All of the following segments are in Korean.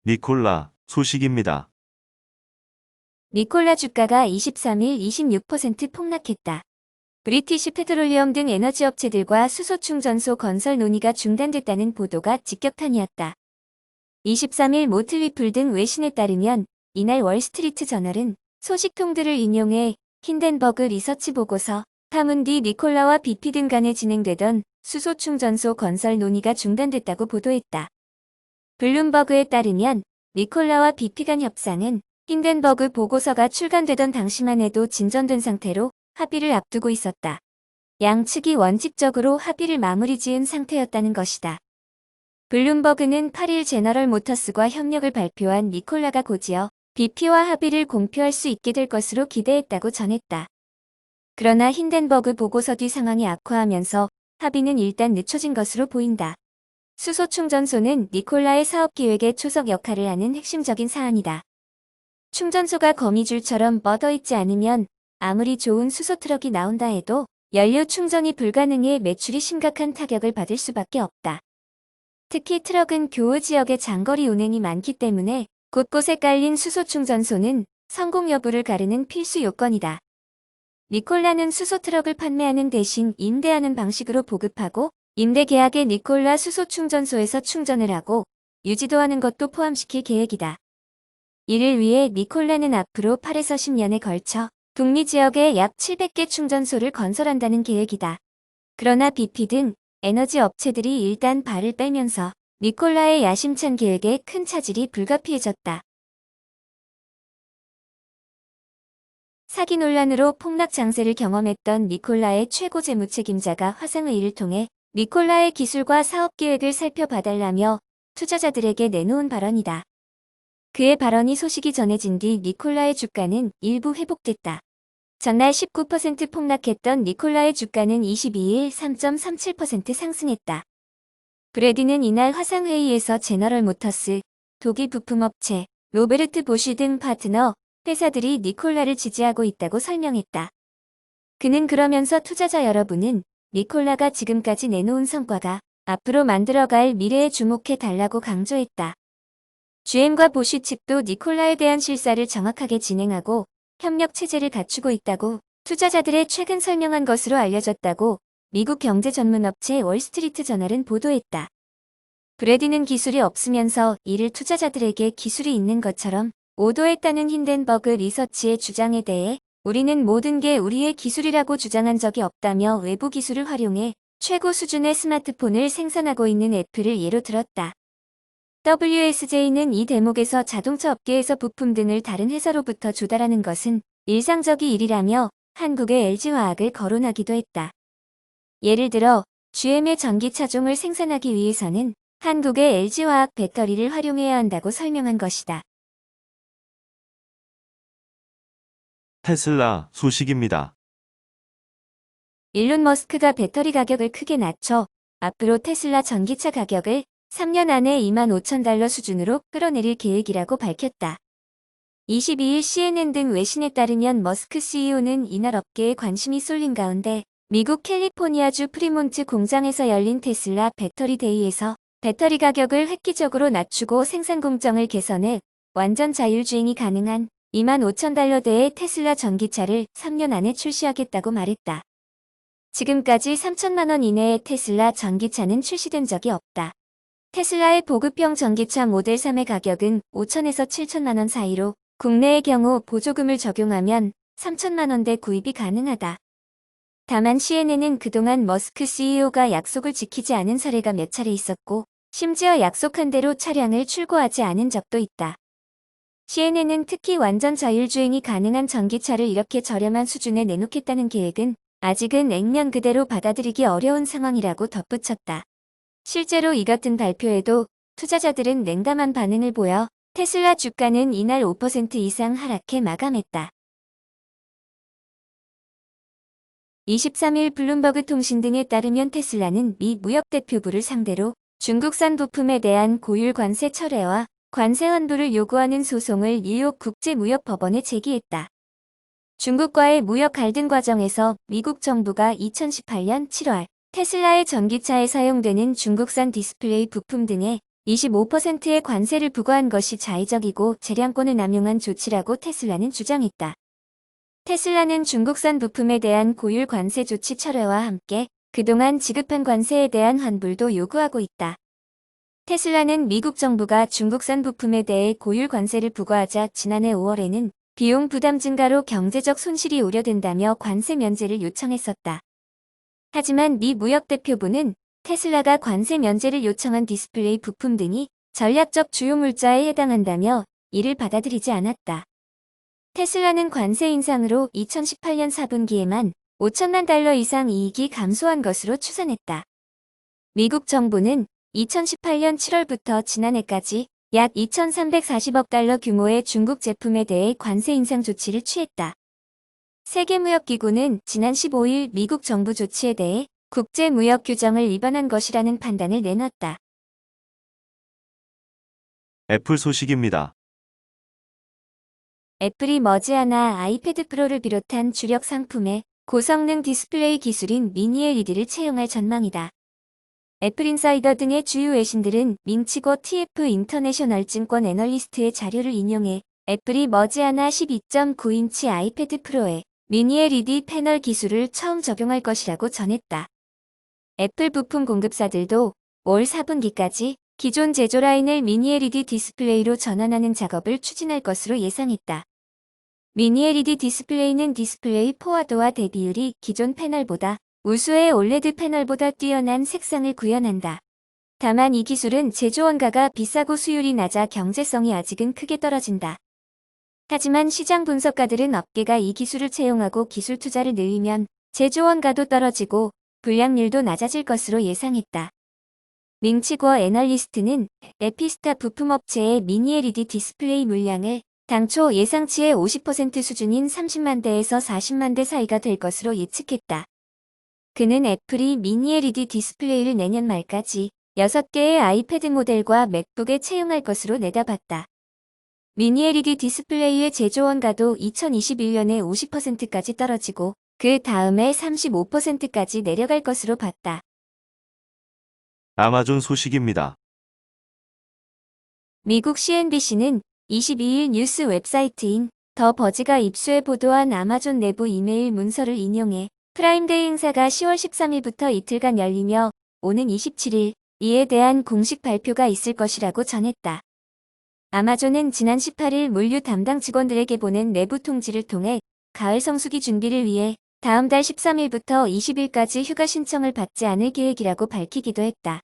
니콜라 소식입니다. 니콜라 주가가 23일 26% 폭락했다. 브리티시 페트롤리엄 등 에너지 업체들과 수소 충전소 건설 논의가 중단됐다는 보도가 직격탄이었다. 23일 모틀리플 등 외신에 따르면 이날 월스트리트 저널은 소식통들을 인용해 힌덴버그 리서치 보고서 파문 뒤 니콜라와 BP 등 간에 진행되던 수소 충전소 건설 논의가 중단됐다고 보도했다. 블룸버그에 따르면 니콜라와 BP 간 협상은 힌덴버그 보고서가 출간되던 당시만 해도 진전된 상태로 합의를 앞두고 있었다. 양측이 원칙적으로 합의를 마무리 지은 상태였다는 것이다. 블룸버그는 8일 제너럴 모터스과 협력을 발표한 니콜라가 곧이어 BP와 합의를 공표할 수 있게 될 것으로 기대했다고 전했다. 그러나 힌덴버그 보고서 뒤 상황이 악화하면서 합의는 일단 늦춰진 것으로 보인다. 수소 충전소는 니콜라의 사업 계획에 초석 역할을 하는 핵심적인 사안이다. 충전소가 거미줄처럼 뻗어있지 않으면 아무리 좋은 수소 트럭이 나온다 해도 연료 충전이 불가능해 매출이 심각한 타격을 받을 수밖에 없다. 특히 트럭은 교외 지역의 장거리 운행이 많기 때문에 곳곳에 깔린 수소 충전소는 성공 여부를 가르는 필수 요건이다. 니콜라는 수소 트럭을 판매하는 대신 임대하는 방식으로 보급하고 임대 계약에 니콜라 수소 충전소에서 충전을 하고 유지도 하는 것도 포함시킬 계획이다. 이를 위해 니콜라는 앞으로 8에서 10년에 걸쳐 북미 지역에 약 700개 충전소를 건설한다는 계획이다. 그러나 BP 등 에너지 업체들이 일단 발을 빼면서 니콜라의 야심찬 계획에 큰 차질이 불가피해졌다. 사기 논란으로 폭락 장세를 경험했던 니콜라의 최고 재무책임자가 화상회의를 통해 니콜라의 기술과 사업 계획을 살펴봐달라며 투자자들에게 내놓은 발언이다. 그의 발언이 소식이 전해진 뒤 니콜라의 주가는 일부 회복됐다. 전날 19% 폭락했던 니콜라의 주가는 22일 3.37% 상승했다. 브래디는 이날 화상회의에서 제너럴 모터스, 독일 부품업체, 로베르트 보쉬 등 파트너, 회사들이 니콜라를 지지하고 있다고 설명했다. 그는 그러면서 투자자 여러분은 니콜라가 지금까지 내놓은 성과가 앞으로 만들어갈 미래에 주목해 달라고 강조했다. GM과 보쉬 측도 니콜라에 대한 실사를 정확하게 진행하고 협력 체제를 갖추고 있다고 투자자들의 최근 설명한 것으로 알려졌다고 미국 경제 전문 업체 월스트리트 저널은 보도했다. 브래디는 기술이 없으면서 이를 투자자들에게 기술이 있는 것처럼 오도했다는 힌덴버그 리서치의 주장에 대해 우리는 모든 게 우리의 기술이라고 주장한 적이 없다며 외부 기술을 활용해 최고 수준의 스마트폰을 생산하고 있는 애플을 예로 들었다. WSJ는 이 대목에서 자동차 업계에서 부품 등을 다른 회사로부터 조달하는 것은 일상적인 일이라며 한국의 LG화학을 거론하기도 했다. 예를 들어 GM의 전기 차종을 생산하기 위해서는 한국의 LG화학 배터리를 활용해야 한다고 설명한 것이다. 테슬라 소식입니다. 일론 머스크가 배터리 가격을 크게 낮춰 앞으로 테슬라 전기차 가격을 3년 안에 25,000달러 수준으로 끌어내릴 계획이라고 밝혔다. 22일 CNN 등 외신에 따르면 머스크 CEO는 이날 업계에 관심이 쏠린 가운데 미국 캘리포니아주 프리몬트 공장에서 열린 테슬라 배터리 데이에서 배터리 가격을 획기적으로 낮추고 생산 공정을 개선해 완전 자율주행이 가능한 25,000달러대의 테슬라 전기차를 3년 안에 출시하겠다고 말했다. 지금까지 3천만 원 이내의 테슬라 전기차는 출시된 적이 없다. 테슬라의 보급형 전기차 모델 3의 가격은 5천에서 7천만 원 사이로 국내의 경우 보조금을 적용하면 3천만 원대 구입이 가능하다. 다만 CNN은 그동안 머스크 CEO가 약속을 지키지 않은 사례가 몇 차례 있었고 심지어 약속한 대로 차량을 출고하지 않은 적도 있다. CNN은 특히 완전 자율주행이 가능한 전기차를 이렇게 저렴한 수준에 내놓겠다는 계획은 아직은 액면 그대로 받아들이기 어려운 상황이라고 덧붙였다. 실제로 이 같은 발표에도 투자자들은 냉담한 반응을 보여 테슬라 주가는 이날 5% 이상 하락해 마감했다. 23일 블룸버그 통신 등에 따르면 테슬라는 미 무역대표부를 상대로 중국산 부품에 대한 고율 관세 철회와 관세 환불을 요구하는 소송을 뉴욕 국제무역법원에 제기했다. 중국과의 무역 갈등 과정에서 미국 정부가 2018년 7월 테슬라의 전기차에 사용되는 중국산 디스플레이 부품 등에 25%의 관세를 부과한 것이 자의적이고 재량권을 남용한 조치라고 테슬라는 주장했다. 테슬라는 중국산 부품에 대한 고율 관세 조치 철회와 함께 그동안 지급한 관세에 대한 환불도 요구하고 있다. 테슬라는 미국 정부가 중국산 부품에 대해 고율 관세를 부과하자 지난해 5월에는 비용 부담 증가로 경제적 손실이 우려된다며 관세 면제를 요청했었다. 하지만 미 무역대표부는 테슬라가 관세 면제를 요청한 디스플레이 부품 등이 전략적 주요 물자에 해당한다며 이를 받아들이지 않았다. 테슬라는 관세 인상으로 2018년 4분기에만 5천만 달러 이상 이익이 감소한 것으로 추산했다. 미국 정부는 2018년 7월부터 지난해까지 약 2,340억 달러 규모의 중국 제품에 대해 관세 인상 조치를 취했다. 세계무역기구는 지난 15일 미국 정부 조치에 대해 국제무역 규정을 위반한 것이라는 판단을 내놨다. 애플 소식입니다. 애플이 머지않아 아이패드 프로를 비롯한 주력 상품에 고성능 디스플레이 기술인 미니 LED를 채용할 전망이다. 애플인사이더 등의 주요 외신들은 밍치고 TF 인터내셔널 증권 애널리스트의 자료를 인용해 애플이 머지않아 12.9인치 아이패드 프로에 미니 LED 패널 기술을 처음 적용할 것이라고 전했다. 애플 부품 공급사들도 올 4분기까지 기존 제조 라인을 미니 LED 디스플레이로 전환하는 작업을 추진할 것으로 예상했다. 미니 LED 디스플레이는 디스플레이 포화도와 대비율이 기존 패널보다 우수의 올레드 패널보다 뛰어난 색상을 구현한다. 다만 이 기술은 제조 원가가 비싸고 수율이 낮아 경제성이 아직은 크게 떨어진다. 하지만 시장 분석가들은 업계가 이 기술을 채용하고 기술 투자를 늘리면 제조 원가도 떨어지고 불량률도 낮아질 것으로 예상했다. 밍치고 애널리스트는 에피스타 부품업체의 미니 LED 디스플레이 물량을 당초 예상치의 50% 수준인 30만 대에서 40만 대 사이가 될 것으로 예측했다. 그는 애플이 미니 LED 디스플레이를 내년 말까지 6개의 아이패드 모델과 맥북에 채용할 것으로 내다봤다. 미니 LED 디스플레이의 제조 원가도 2021년에 50%까지 떨어지고 그 다음에 35%까지 내려갈 것으로 봤다. 아마존 소식입니다. 미국 CNBC는 22일 뉴스 웹사이트인 더 버지가 입수해 보도한 아마존 내부 이메일 문서를 인용해 프라임데이 행사가 10월 13일부터 이틀간 열리며 오는 27일 이에 대한 공식 발표가 있을 것이라고 전했다. 아마존은 지난 18일 물류 담당 직원들에게 보낸 내부 통지를 통해 가을 성수기 준비를 위해 다음 달 13일부터 20일까지 휴가 신청을 받지 않을 계획이라고 밝히기도 했다.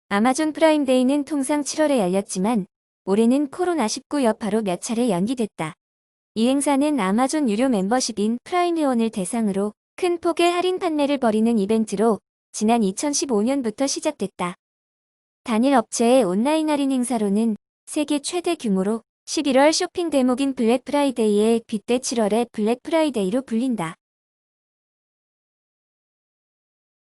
아마존 프라임데이는 통상 7월에 열렸지만 올해는 코로나19 여파로 몇 차례 연기됐다. 이 행사는 아마존 유료 멤버십인 프라임 회원을 대상으로 큰 폭의 할인 판매를 벌이는 이벤트로 지난 2015년부터 시작됐다. 단일 업체의 온라인 할인 행사로는 세계 최대 규모로 11월 쇼핑 대목인 블랙 프라이데이의 빗대 7월의 블랙 프라이데이로 불린다.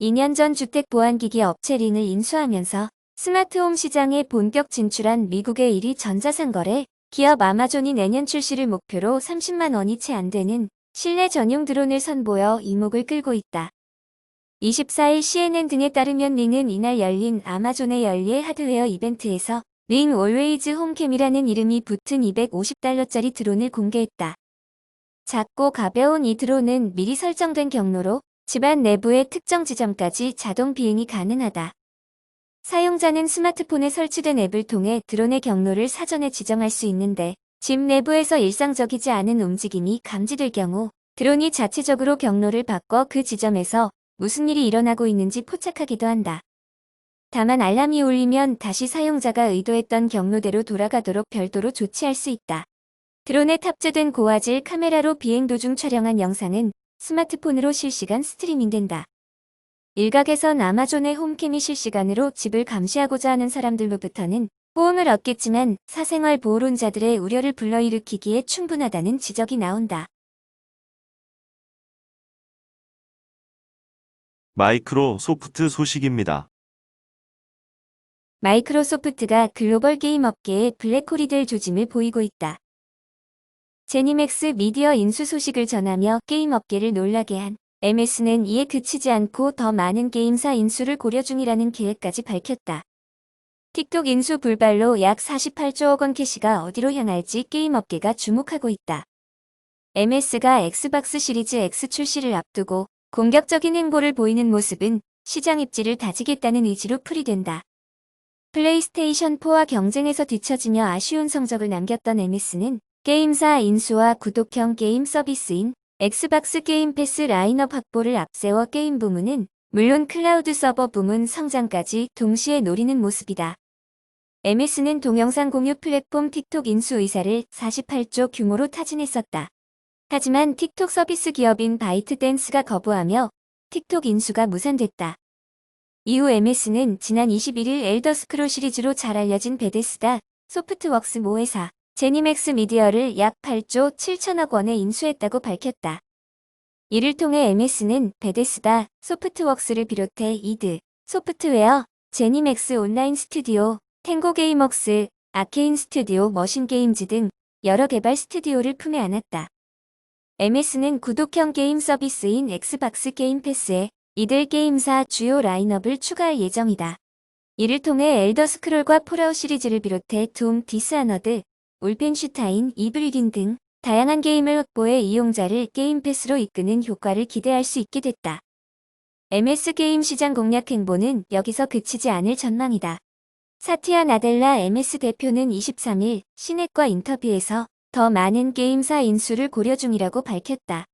2년 전 주택보안기기 업체 링을 인수하면서 스마트홈 시장에 본격 진출한 미국의 1위 전자상거래 기업 아마존이 내년 출시를 목표로 30만 원이 채 안 되는 실내 전용 드론을 선보여 이목을 끌고 있다. 24일 CNN 등에 따르면 링은 이날 열린 아마존의 연례 하드웨어 이벤트에서 링 올웨이즈 홈캠이라는 이름이 붙은 $250짜리 드론을 공개했다. 작고 가벼운 이 드론은 미리 설정된 경로로 집안 내부의 특정 지점까지 자동 비행이 가능하다. 사용자는 스마트폰에 설치된 앱을 통해 드론의 경로를 사전에 지정할 수 있는데 집 내부에서 일상적이지 않은 움직임이 감지될 경우 드론이 자체적으로 경로를 바꿔 그 지점에서 무슨 일이 일어나고 있는지 포착하기도 한다. 다만 알람이 울리면 다시 사용자가 의도했던 경로대로 돌아가도록 별도로 조치할 수 있다. 드론에 탑재된 고화질 카메라로 비행 도중 촬영한 영상은 스마트폰으로 실시간 스트리밍된다. 일각에선 아마존의 홈캠이 실시간으로 집을 감시하고자 하는 사람들로부터는 호응을 얻겠지만 사생활 보호론자들의 우려를 불러일으키기에 충분하다는 지적이 나온다. 마이크로소프트 소식입니다. 마이크로소프트가 글로벌 게임 업계에 블랙홀이 될 조짐을 보이고 있다. 제니맥스 미디어 인수 소식을 전하며 게임 업계를 놀라게 한 MS는 이에 그치지 않고 더 많은 게임사 인수를 고려 중이라는 계획까지 밝혔다. 틱톡 인수 불발로 약 48조 원 캐시가 어디로 향할지 게임 업계가 주목하고 있다. MS가 엑스박스 시리즈 X 출시를 앞두고 공격적인 행보를 보이는 모습은 시장 입지를 다지겠다는 의지로 풀이된다. 플레이스테이션4와 경쟁에서 뒤처지며 아쉬운 성적을 남겼던 MS는 게임사 인수와 구독형 게임 서비스인 엑스박스 게임 패스 라인업 확보를 앞세워 게임 부문은 물론 클라우드 서버 부문 성장까지 동시에 노리는 모습이다. MS는 동영상 공유 플랫폼 틱톡 인수 의사를 48조 규모로 타진했었다. 하지만 틱톡 서비스 기업인 바이트댄스가 거부하며 틱톡 인수가 무산됐다. 이후 MS는 지난 21일 엘더스크롤 시리즈로 잘 알려진 베데스다 소프트웍스 모회사 제니맥스 미디어를 약 8조 7천억 원에 인수했다고 밝혔다. 이를 통해 MS는 베데스다 소프트웍스를 비롯해 이드 소프트웨어, 제니맥스 온라인 스튜디오, 탱고 게임웍스, 아케인 스튜디오, 머신 게임즈 등 여러 개발 스튜디오를 품에 안았다. MS는 구독형 게임 서비스인 엑스박스 게임 패스에 이들 게임사 주요 라인업을 추가할 예정이다. 이를 통해 엘더스크롤과 폴아웃 시리즈를 비롯해 둠, 디스아너드, 울펜슈타인, 이블린 등 다양한 게임을 확보해 이용자를 게임 패스로 이끄는 효과를 기대할 수 있게 됐다. MS 게임 시장 공략 행보는 여기서 그치지 않을 전망이다. 사티아 나델라 MS 대표는 23일 시넷과 인터뷰에서 더 많은 게임사 인수를 고려 중이라고 밝혔다.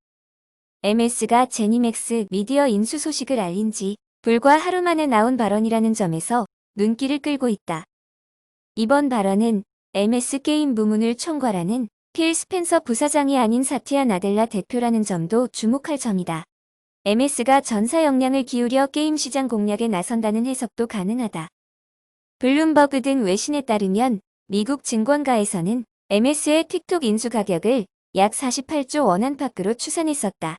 MS가 제니맥스 미디어 인수 소식을 알린 지 불과 하루 만에 나온 발언이라는 점에서 눈길을 끌고 있다. 이번 발언은 MS 게임 부문을 총괄하는 필 스펜서 부사장이 아닌 사티아 나델라 대표라는 점도 주목할 점이다. MS가 전사 역량을 기울여 게임 시장 공략에 나선다는 해석도 가능하다. 블룸버그 등 외신에 따르면 미국 증권가에서는 MS의 틱톡 인수 가격을 약 48조 원 안팎으로 추산했었다.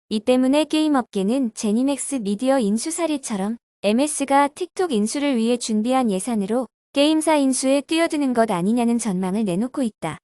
이 때문에 게임 업계는 제니맥스 미디어 인수 사례처럼 MS가 틱톡 인수를 위해 준비한 예산으로 게임사 인수에 뛰어드는 것 아니냐는 전망을 내놓고 있다.